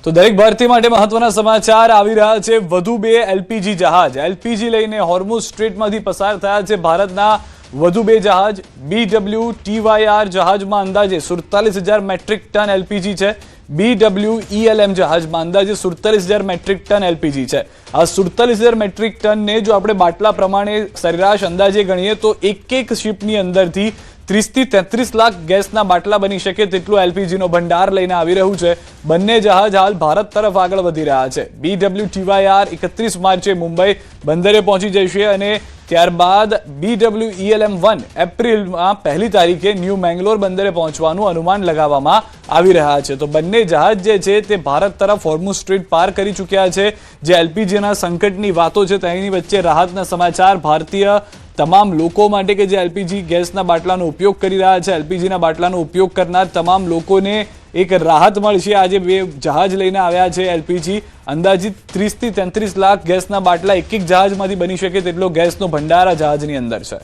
તો દરેક ભારતીય માટે મહત્વના સમાચાર આવી રહ્યા છે। વધુ બે એલપીજી જહાજ એલપીજી લઈને હોર્મુઝ સ્ટ્રેટમાંથી પસાર થયા છે। ભારતના વધુ બે જહાજ BWTYR જહાજમાં અંદાજે 47,000 મેટ્રિક ટન એલપીજી છે। BWELM જહાજમાં અંદાજે 47,000 મેટ્રિક ટન એલપીજી છે। આ 47,000 મેટ્રિક ટનને જો આપણે બાટલા પ્રમાણે સરેરાશ અંદાજે ગણીએ તો એક શિપની અંદરથી 30 થી 33 લાખ ગેસના બાટલા બની શકે તેટલું એલપીજીનો ભંડાર લઈને આવી રહ્યું છે। બંને જહાજ હાલ ભારત તરફ આગળ વધી રહ્યા છે। BWTYR 31 માર્ચે મુંબઈ બંદરે પહોંચી જશે અને ત્યારબાદ BWELM-1 એપ્રિલમાં 1 તારીખે ન્યૂ મેંગલોર બંદરે પહોંચવાનું અનુમાન લગાવવામાં આવી રહ્યા છે। તો બંને જહાજ જે છે તે ભારત તરફ હોર્મુઝ સ્ટ્રેટ પાર કરી ચૂક્યા છે। જે એલપીજીના સંકટની વાતો છે તેની વચ્ચે રાહતના સમાચાર ભારતીય તમામ લોકો માટે કે જે એલપીજી ગેસના બાટલાનો ઉપયોગ કરી રહ્યા છે, એલપીજીના બાટલાનો ઉપયોગ કરનાર તમામ લોકોને એક રાહત મળશે। આજે બે જહાજ લઈને આવ્યા છે એલપીજી અંદાજિત 30 થી 33 લાખ ગેસના બાટલા એક જહાજમાંથી બની શકે તેટલો ગેસનો ભંડાર આ જહાજની અંદર છે।